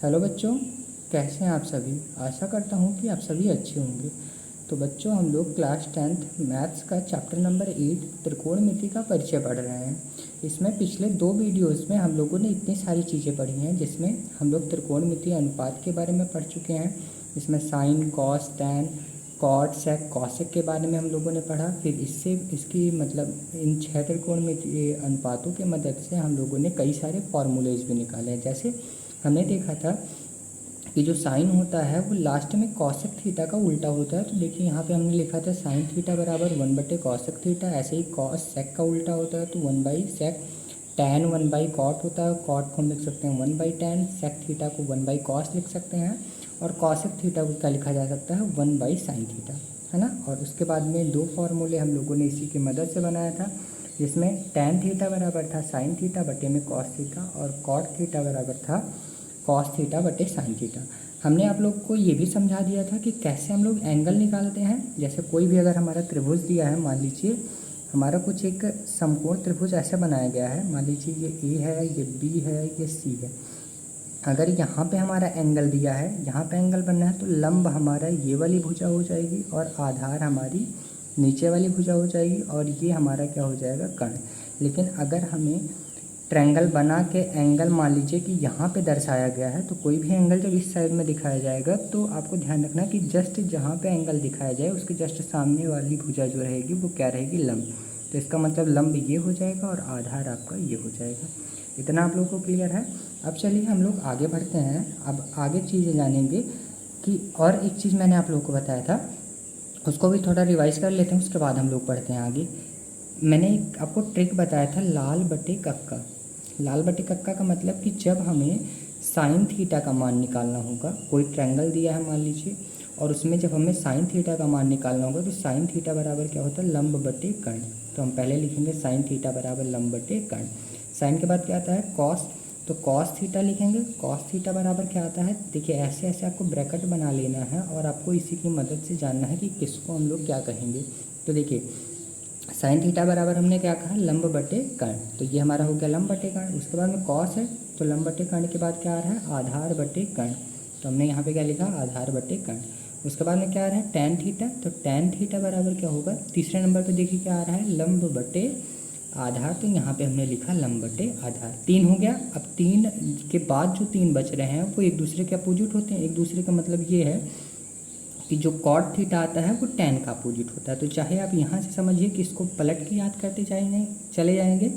Hello बच्चों, कैसे हैं आप सभी। आशा करता हूँ कि आप सभी अच्छे होंगे। तो बच्चों, हम लोग क्लास 10th मैथ्स का चैप्टर नंबर 8 त्रिकोणमिति का परिचय पढ़ रहे हैं। इसमें पिछले 2 वीडियोस में हम लोगों ने इतनी सारी चीज़ें पढ़ी हैं, जिसमें हम लोग त्रिकोणमिति अनुपात के बारे में पढ़ चुके हैं। इसमें साइन, कॉस, टैन, कॉट, सेक, कॉसेक के बारे में हम लोगों ने पढ़ा। फिर इससे इसकी मतलब इन 6 त्रिकोणमिति अनुपातों की मदद से हम लोगों ने कई सारे फॉर्मूलेज भी निकाले हैं। जैसे हमने देखा था कि जो साइन होता है वो लास्ट में कॉसेक थीटा का उल्टा होता है। तो देखिए यहाँ पे हमने लिखा था साइन थीटा बराबर 1/कॉसेक थीटा। ऐसे ही कॉस सेक का उल्टा होता है तो 1/सेक। टैन 1/कॉट होता है, कॉट को हम लिख सकते हैं 1/टैन। सेक थीटा को 1/कॉस लिख सकते हैं। और कॉसेक थीटा को क्या लिखा जा सकता है, 1/साइन थीटा, है ना। और उसके बाद में 2 फॉर्मूले हम लोगों ने इसी की मदद से बनाया था, जिसमें टैन थीटा बराबर था साइन थीटा बटे में कॉस थीटा, और कॉट थीटा बराबर था कॉस थीटा बटे साइन थीटा। हमने आप लोग को ये भी समझा दिया था कि कैसे हम लोग एंगल निकालते हैं। जैसे कोई भी अगर हमारा त्रिभुज दिया है, मान लीजिए हमारा कुछ एक समकोण त्रिभुज ऐसे बनाया गया है, मान लीजिए ये ए है, ये बी है, ये सी है। अगर यहाँ पे हमारा एंगल दिया है, यहाँ पे एंगल बनना है, तो लंब हमारा ये वाली भुजा हो जाएगी और आधार हमारी नीचे वाली भुजा हो जाएगी, और ये हमारा क्या हो जाएगा, कर्ण। लेकिन अगर हमें ट्रायंगल बना के एंगल मान लीजिए कि यहाँ पे दर्शाया गया है, तो कोई भी एंगल जब इस साइड में दिखाया जाएगा तो आपको ध्यान रखना कि जस्ट जहाँ पे एंगल दिखाया जाए उसके जस्ट सामने वाली भुजा जो रहेगी वो क्या रहेगी, लंब। तो इसका मतलब लंब ये हो जाएगा और आधार आपका ये हो जाएगा। इतना आप लोगों को क्लियर है। अब चलिए हम लोग आगे बढ़ते हैं। अब आगे चीज़ें जानेंगे कि और एक चीज़ मैंने आप लोगों को बताया था, उसको भी थोड़ा रिवाइज कर लेते हैं, उसके बाद हम लोग पढ़ते हैं आगे। मैंने एक आपको ट्रिक बताया था, लाल बटे कक्का। लाल बटे कक्का का मतलब कि जब हमें साइन थीटा का मान निकालना होगा, कोई ट्रायंगल दिया है मान लीजिए, और उसमें जब हमें साइन थीटा का मान निकालना होगा तो साइन थीटा बराबर क्या होता है, लंब बटे कर्ण। तो हम पहले लिखेंगे साइन थीटा बराबर लंब बटे कर्ण। साइन के बाद क्या आता है, कॉस, तो कॉस थीटा लिखेंगे। कॉस थीटा बराबर क्या आता है, देखिए ऐसे ऐसे आपको ब्रैकेट बना लेना है और आपको इसी की मदद से जानना है कि किसको हम लोग क्या कहेंगे। तो देखिए साइन थीटा बराबर हमने क्या कहा, लंब बटे कर्ण। तो ये हमारा हो गया लंब बटे कर्ण। उसके बाद में कॉस है, तो लंब बटे कर्ण के बाद क्या आ रहा है, आधार बटे कर्ण। तो हमने यहाँ पे क्या लिखा, आधार बटे कर्ण। उसके बाद में क्या आ रहा है, टैन थीटा। तो टैन थीटा बराबर क्या होगा, तीसरे नंबर पे देखिए क्या आ रहा है, लंब बटे आधार। तो यहाँ पे हमने लिखा लंब बटे आधार। 3 हो गया। अब 3 के बाद जो 3 बच रहे हैं वो एक दूसरे के अपोजिट होते हैं। एक दूसरे का मतलब ये है कि जो कॉट थीटा आता है वो टैन का अपोजिट होता है। तो चाहे आप यहाँ से समझिए कि इसको पलट के याद करते चले जाएंगे,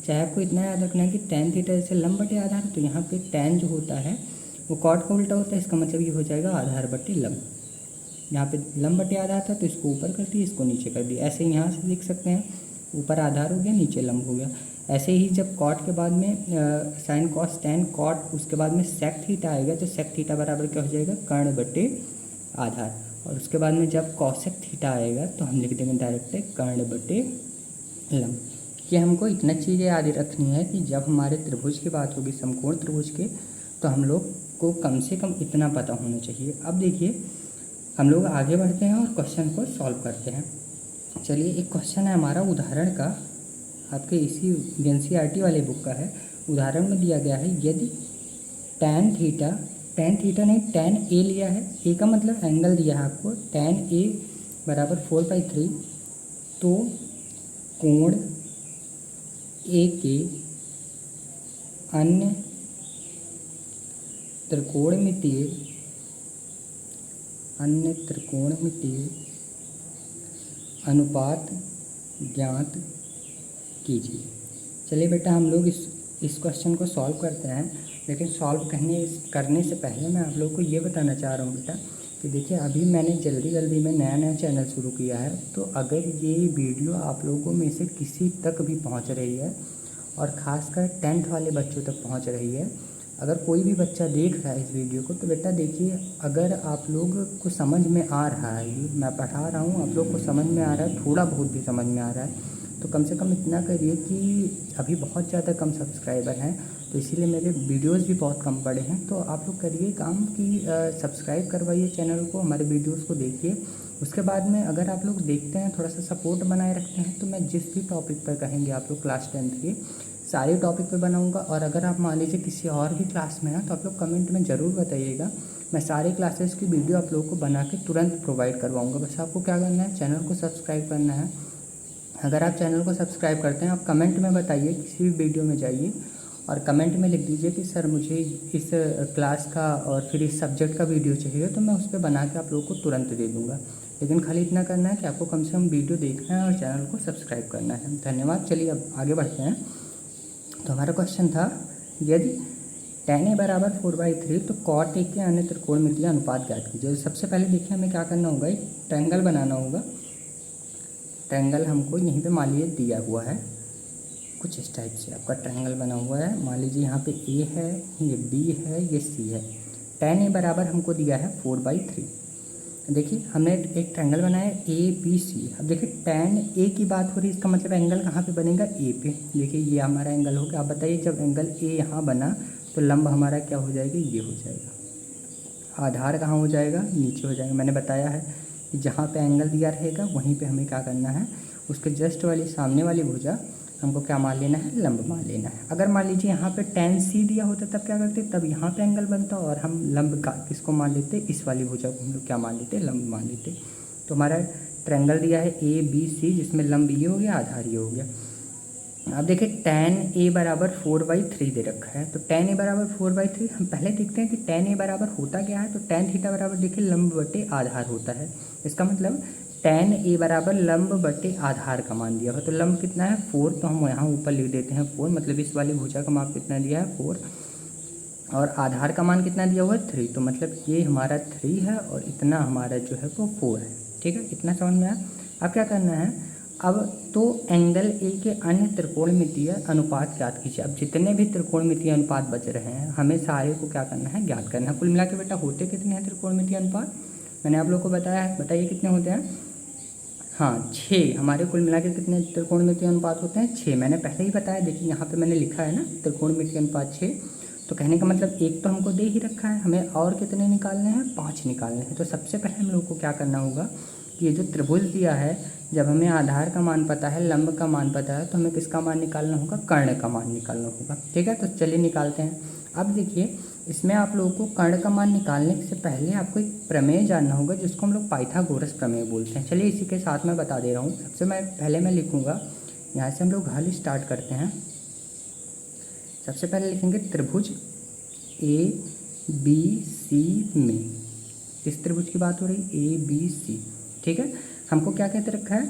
चाहे आपको इतना याद रखना है कि टैन थीटा जैसे लंब बटे आधार, तो यहाँ पे टैन जो होता है वो कॉट का उल्टा होता है। इसका मतलब ये हो जाएगा आधार बटे लंब। यहाँ पे लंब बटे आधार था तो इसको ऊपर कर दिया, इसको नीचे कर दिया। ऐसे यहाँ से लिख सकते हैं, ऊपर आधार हो गया, नीचे लंब हो गया। ऐसे ही जब कॉट के बाद में साइन कॉस टैन कॉट, उसके बाद में सेक थीटा आएगा, तो सेक थीटा बराबर क्या हो जाएगा, कर्ण बटे आधार। और उसके बाद में जब कॉसेक थीटा आएगा तो हम लिख देंगे डायरेक्ट कर्ण बटे लंब। ये हमको इतना चीज़ें याद रखनी है कि जब हमारे त्रिभुज की बात होगी, समकोण त्रिभुज के, तो हम लोग को कम से कम इतना पता होना चाहिए। अब देखिए हम लोग आगे बढ़ते हैं और क्वेश्चन को सॉल्व करते हैं। चलिए, एक क्वेश्चन है हमारा उदाहरण का, आपके इसी एनसीईआरटी वाले बुक का है। उदाहरण में दिया गया है, यदि टैन थीटा नहीं टैन ए लिया है, ए का मतलब एंगल दिया है आपको, टैन ए बराबर 4/3, तो कोण ए के अन्य त्रिकोणमितीय अनुपात ज्ञात कीजिए। चलिए बेटा, हम लोग इस क्वेश्चन को सॉल्व करते हैं। लेकिन सॉल्व करने से पहले मैं आप लोगों को ये बताना चाह रहा हूँ बेटा कि देखिए अभी मैंने जल्दी में नया चैनल शुरू किया है। तो अगर ये वीडियो आप लोगों में से किसी तक भी पहुँच रही है, और ख़ासकर 10th वाले बच्चों तक पहुँच रही है, अगर कोई भी बच्चा देख रहा है इस वीडियो को, तो बेटा देखिए, अगर आप लोग को समझ में आ रहा है, ये मैं पढ़ा रहा हूँ, आप लोग को समझ में आ रहा है, थोड़ा बहुत भी समझ में आ रहा है, तो कम से कम इतना करिए कि अभी बहुत ज़्यादा कम सब्सक्राइबर हैं, तो इसीलिए मेरे वीडियोस भी बहुत कम पड़े हैं। तो आप लोग करिए काम कि सब्सक्राइब करवाइए चैनल को, हमारे वीडियोस को देखिए। उसके बाद में अगर आप लोग देखते हैं, थोड़ा सा सपोर्ट बनाए रखते हैं, तो मैं जिस भी टॉपिक पर कहेंगे आप लोग क्लास 10th के सारे टॉपिक पे बनाऊंगा। और अगर आप मान लीजिए किसी और भी क्लास में हैं तो आप लोग कमेंट में ज़रूर बताइएगा, मैं सारे क्लासेस की वीडियो आप लोगों को बना के तुरंत प्रोवाइड करवाऊँगा। बस आपको क्या करना है, चैनल को सब्सक्राइब करना है। अगर आप चैनल को सब्सक्राइब करते हैं, आप कमेंट में बताइए, किसी भी वीडियो में जाइए और कमेंट में लिख दीजिए कि सर मुझे इस क्लास का और फिर इस सब्जेक्ट का वीडियो चाहिए, तो मैं उस पर बना के आप लोगों को तुरंत दे दूँगा। लेकिन खाली इतना करना है कि आपको कम से कम वीडियो देखना है और चैनल को सब्सक्राइब करना है। धन्यवाद। चलिए अब आगे बढ़ते हैं। तो हमारा क्वेश्चन था, यदि tan a बराबर 4/3 तो cot a के अन्य त्रिकोणमितीय अनुपात ज्ञात कीजिए। सबसे पहले देखिए हमें क्या करना होगा, एक ट्रायंगल बनाना होगा। ट्रायंगल हमको यहीं पे मान लीजिए दिया हुआ है कुछ इस टाइप से, आपका ट्रायंगल बना हुआ है। मान लीजिए यहाँ पे a है, ये b है, ये c है। tan a बराबर हमको दिया है 4/3। देखिए हमने एक ट्रायंगल बनाया ए बी सी। अब देखिए tan a की बात हो रही है, इसका मतलब एंगल कहाँ पे बनेगा, a पे। देखिए ये हमारा एंगल हो गया। आप बताइए जब एंगल a यहाँ बना तो लंब हमारा क्या हो जाएगा, ये हो जाएगा। आधार कहाँ हो जाएगा, नीचे हो जाएगा। मैंने बताया है कि जहाँ पे एंगल दिया रहेगा वहीं पे हमें क्या करना है, उसके जस्ट वाली सामने वाली भुजा हमको क्या मान लेना है, लंब मान लेना है। अगर मान लीजिए यहाँ पे tan c दिया होता तब क्या करते, तब यहाँ पे एंगल बनता और हम लंब का किसको मान लेते, इस वाली भुजा को हम लोग क्या मान लेते, लंब मान लेते। तो हमारा ट्रायंगल दिया है ए बी सी, जिसमें लंब ये हो गया, आधार ये हो गया। अब देखिए tan a बराबर 4/3 दे रखा है। तो tan a बराबर 4/3 हम पहले देखते हैं कि tan a बराबर होता क्या है। तो tan थीटा बराबर देखिए लंब बटे आधार होता है। इसका मतलब tan a बराबर लंब बटे आधार का मान दिया हुआ। तो लंब कितना है 4, तो हम यहाँ ऊपर लिख देते हैं 4, मतलब इस वाली भुजा का माप कितना दिया है 4 और आधार का मान कितना दिया हुआ है 3। तो मतलब ये हमारा 3 है और इतना हमारा जो है वो 4 है। ठीक है, इतना समझ में आया। अब क्या करना है, अब तो एंगल ए के अन्य त्रिकोणमितीय अनुपात ज्ञात कीजिए। अब जितने भी त्रिकोणमितीय अनुपात बच रहे हैं हमें सारे को क्या करना है, ज्ञात करना है। कुल मिला के बेटा होते कितने हैं त्रिकोणमितीय अनुपात, मैंने आप लोग को बताया है, बताइए कितने होते हैं। हाँ 6, हमारे कुल मिला के कितने त्रिकोणमितीय अनुपात होते हैं, 6। मैंने पहले ही बताया, देखिए यहाँ पे मैंने लिखा है ना त्रिकोणमितीय अनुपात 6। तो कहने का मतलब एक तो हमको दे ही रखा है, हमें और कितने निकालने हैं, 5 निकालने हैं। तो सबसे पहले हम लोग को क्या करना होगा कि ये जो त्रिभुज दिया है, जब हमें आधार का मान पता है, लंब का मान पता है, तो हमें किसका मान निकालना होगा, कर्ण का मान निकालना होगा। ठीक है, तो चलिए निकालते हैं। अब देखिए इसमें आप लोगों को कर्ण का मान निकालने से पहले आपको एक प्रमेय जानना होगा जिसको हम लोग पाइथागोरस प्रमेय बोलते हैं। चलिए इसी के साथ मैं बता दे रहा हूँ। सबसे पहले मैं लिखूँगा, यहाँ से हम लोग हल स्टार्ट करते हैं। सबसे पहले लिखेंगे त्रिभुज ए बी सी में, इस त्रिभुज की बात हो रही ए बी सी। ठीक है, हमको क्या कहते रखा है,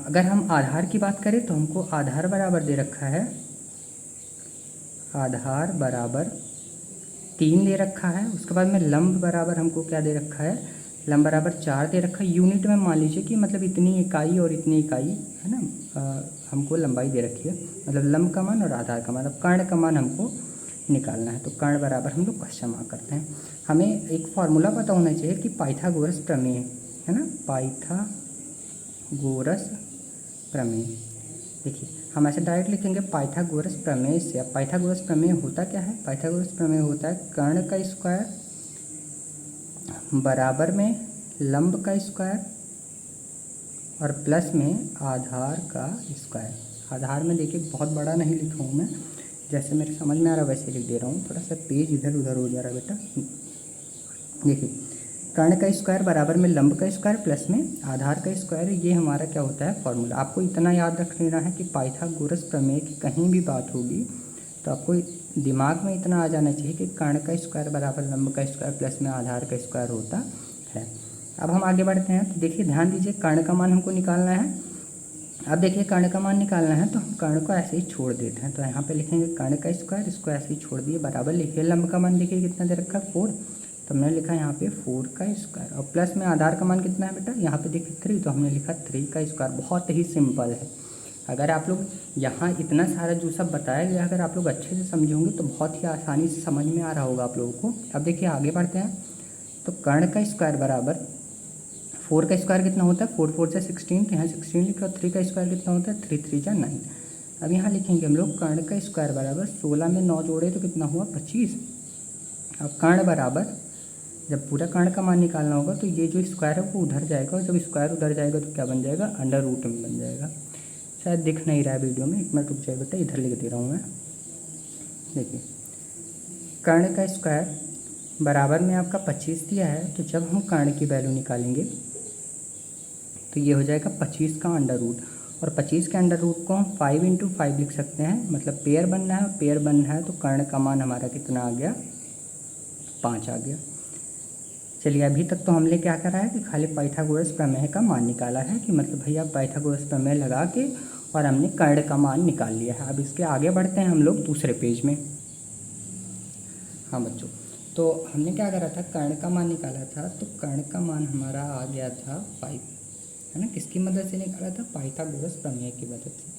अगर हम आधार की बात करें तो हमको आधार बराबर दे रखा है, आधार बराबर 3 दे रखा है। उसके बाद में लंब बराबर हमको क्या दे रखा है, लंब बराबर 4 दे रखा है। यूनिट में मान लीजिए कि मतलब इतनी इकाई और इतनी इकाई है ना, हमको लंबाई दे रखी है, मतलब लंब का मान और आधार का मान। अब कर्ण का मान हमको निकालना है। तो कर्ण बराबर हम लोग क्वेश्चन मार्क करते हैं। हमें एक फार्मूला पता होना चाहिए कि पाइथागोरस प्रमेय है ना, पाइथागोरस प्रमेय। देखिए हम ऐसे डायरेक्ट लिखेंगे पाइथागोरस प्रमेय से। अब पाइथागोरस प्रमेय होता क्या है, पाइथागोरस प्रमेय होता है कर्ण का स्क्वायर बराबर में लंब का स्क्वायर और प्लस में आधार का स्क्वायर। आधार में देखिए बहुत बड़ा नहीं लिखा हूँ मैं, जैसे मेरे समझ में आ रहा है वैसे लिख दे रहा हूँ। थोड़ा सा पेज इधर उधर हो जा रहा है बेटा। देखिए कर्ण का स्क्वायर बराबर में लंब का स्क्वायर प्लस में आधार का स्क्वायर, ये हमारा क्या होता है फॉर्मूला। आपको इतना याद रख लेना है कि पाइथागोरस प्रमेय की कहीं भी बात होगी तो आपको दिमाग में इतना आ जाना चाहिए कि कर्ण का स्क्वायर बराबर लंब का स्क्वायर प्लस में आधार का स्क्वायर होता है। अब हम आगे बढ़ते हैं। तो देखिए ध्यान दीजिए, कर्ण का मान हमको निकालना है। अब देखिए कर्ण का मान निकालना है तो हम कर्ण को ऐसे ही छोड़ देते हैं। तो यहाँ पे लिखेंगे कर्ण का स्क्वायर, इसको ऐसे ही छोड़ दिए, बराबर लिखिए लंब का मान देखिए कितना दे रखा है 4, तो हमने लिखा यहाँ पे 4 का स्क्वायर और प्लस में आधार का मान कितना है बेटा, यहाँ पे देखिए 3, तो हमने लिखा 3 का स्क्वायर। बहुत ही सिंपल है। अगर आप लोग यहाँ इतना सारा जो सब बताया गया अगर आप लोग अच्छे से समझे होंगे तो बहुत ही आसानी से समझ में आ रहा होगा आप लोगों को। अब देखिए आगे बढ़ते हैं। तो कर्ण का स्क्वायर बराबर 4 का स्क्वायर कितना होता है, 4 4 से 16, तो यहाँ 16 लिखा। 3 का स्क्वायर कितना होता है, 3 3 जा 9। अब यहाँ लिखेंगे हम लोग कर्ण का स्क्वायर बराबर 16 में 9 जोड़े तो कितना हुआ 25। अब कर्ण बराबर, जब पूरा कर्ण का मान निकालना होगा तो ये जो स्क्वायर है वो उधर जाएगा और जब स्क्वायर उधर जाएगा तो क्या बन जाएगा, अंडर रूट में बन जाएगा। शायद दिख नहीं रहा है वीडियो में, एक मिनट रुक जाए बेटा, इधर लिख दे रहा हूँ मैं। देखिए कर्ण का स्क्वायर बराबर में आपका 25 दिया है, तो जब हम कर्ण की वैल्यू निकालेंगे तो ये हो जाएगा 25 का अंडर रूट, और 25 के अंडर रूट को हम 5 × 5 लिख सकते हैं, मतलब पेयर बनना है, पेयर बनना है तो कर्ण का मान हमारा कितना आ गया, 5 आ गया। चलिए अभी तक तो हमने क्या करा है कि खाली पाइथागोरस प्रमेय का मान निकाला है, कि मतलब भैया पाइथागोरस प्रमेय लगा के और हमने कर्ण का मान निकाल लिया है। अब इसके आगे बढ़ते हैं हम लोग दूसरे पेज में। हाँ बच्चों, तो हमने क्या करा था, कर्ण का मान निकाला था, तो कर्ण का मान हमारा आ गया था 5, है ना। किसकी मदद से निकाला था, पाइथागोरस प्रमेय की मदद से।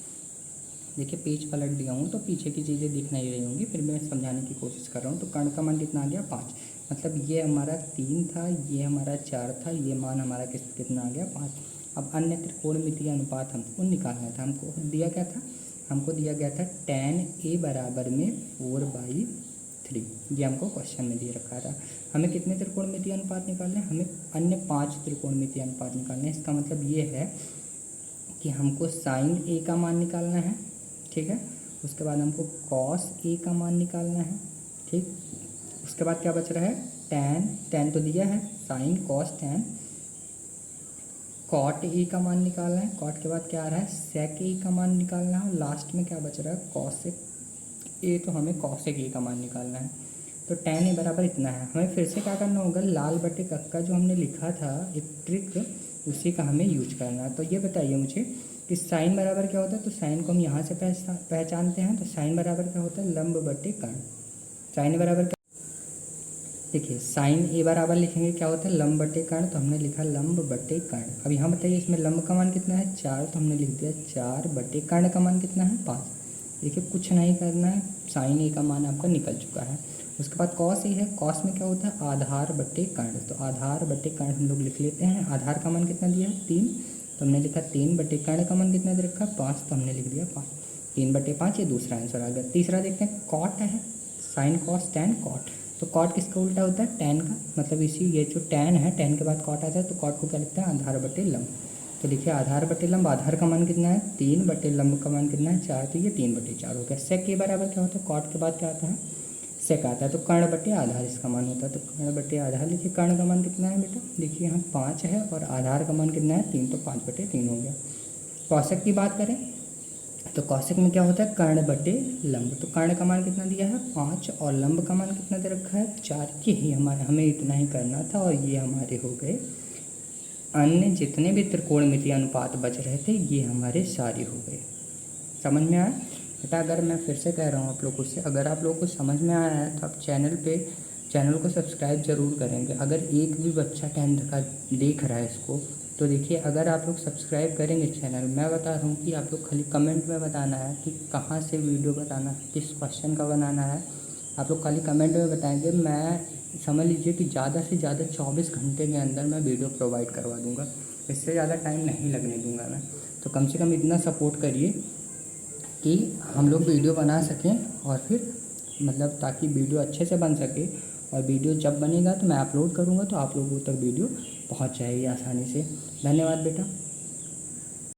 देखिए पेज पलट दिया हूँ तो पीछे की चीज़ें दिख नहीं रही होंगी, फिर मैं समझाने की कोशिश कर रहा हूँ। तो कर्ण का मान कितना आ गया, 5, मतलब ये हमारा 3 था, ये हमारा 4 था, ये मान हमारा कितना आ गया, 5। अब अन्य त्रिकोणमितीय अनुपात हमको निकालना था। हमको दिया क्या था, हमको दिया गया था tan a बराबर में 4/3, ये हमको क्वेश्चन में दिए रखा था। हमें कितने त्रिकोणमितीय अनुपात निकालने हैं, हमें अन्य 5 त्रिकोणमितीय अनुपात निकालने हैं। इसका मतलब ये है कि हमको sin a का मान निकालना है, ठीक है। उसके बाद हमको cos a का मान निकालना है, ठीक। उसके बाद क्या बच रहा है, tan तो दिया है, sin cos tan, cot a का मान निकालना है, cot के बाद क्या आ रहा है, sec a का मान निकालना है, और लास्ट में क्या बच रहा है, cosec a, तो हमें cosec a का मान निकालना है। तो tan a बराबर इतना है। हमें फिर से क्या करना होगा, लाल बटे कक्का जो हमने लिखा था एक ट्रिक, उसी का हमें यूज करना है। तो ये बताइए मुझे कि साइन बराबर क्या होता है, तो साइन को हम यहाँ से पहचानते हैं। तो साइन बराबर क्या होता है, लंब बटे कर्ण। साइन बराबर क्या, देखिए साइन ए बराबर लिखेंगे क्या होता है, लंब बटे कर्ण, तो हमने लिखा लंब बटे कर्ण। अब यहाँ बताइए इसमें लंब का मान कितना है, 4, तो हमने लिख दिया 4 बटे कर्ण का मान कितना है, 5। देखिए कुछ नहीं करना है, साइन ए का मान आपका निकल चुका है। उसके बाद कॉस ए है, कॉस में क्या होता है, आधार बटे कर्ण, तो आधार बटे कर्ण हम लोग लिख लेते हैं। आधार का मान कितना दिया है, 3, तो हमने लिखा 3 बटे कर्ण का मान कितना दे रखा, 5, तो हमने लिख दिया 5, 3 बटे 5, ये दूसरा आंसर आ गया। तीसरा देखते हैं, कॉट है, साइन कॉस टैन कॉट, तो कॉट किसका उल्टा होता है, टैन का, मतलब इसी ये जो टैन है, टैन के बाद कॉट आता है, तो कॉट को क्या लिखते हैं, आधार बटे लंब। तो देखिए आधार बटे लंब, आधार का मान कितना है 3 बटे लंब का मान कितना है 4, तो ये 3 बटे 4 हो गया। सेक के बराबर क्या होता है, कॉट के बाद क्या आता है, सेक आता है, तो कर्ण बटे आधार इसका मान होता है। तो कर्ण बटे आधार लिखिए, कर्ण का मान कितना है बेटा, देखिए यहाँ 5 है और आधार का मान कितना है 3, तो 5 बटे 3 हो गया। कौशिक की बात करें तो कौशिक में क्या होता है, कर्ण बटे लंब, तो कर्ण का मान कितना दिया है 5 और लंब का मान कितना दे रखा है 4। यही हमें इतना ही करना था और ये हमारे हो गए। अन्य जितने भी त्रिकोणमितीय अनुपात बच रहे थे ये हमारे सारे हो गए। समझ में आया बेटा? अगर मैं फिर से कह रहा हूँ आप लोगों से, अगर आप लोगों को समझ में आया है तो आप चैनल को सब्सक्राइब ज़रूर करेंगे। अगर एक भी बच्चा 10th का देख रहा है इसको, तो देखिए अगर आप लोग सब्सक्राइब करेंगे चैनल, मैं बता रहा हूँ कि आप लोग खाली कमेंट में बताना है कि कहाँ से वीडियो बताना है, किस क्वेश्चन का बनाना है, आप लोग खाली कमेंट में बताएंगे। मैं समझ लीजिए कि ज़्यादा से ज़्यादा 24 घंटे के अंदर मैं वीडियो प्रोवाइड करवा दूँगा, इससे ज़्यादा टाइम नहीं लगने दूँगा मैं। तो कम से कम इतना सपोर्ट करिए कि हम लोग वीडियो बना सकें, और फिर मतलब ताकि वीडियो अच्छे से बन सके, और वीडियो जब बनेगा तो मैं अपलोड करूँगा तो आप लोगों तक वीडियो पहुँच जाएगी आसानी से। धन्यवाद बेटा।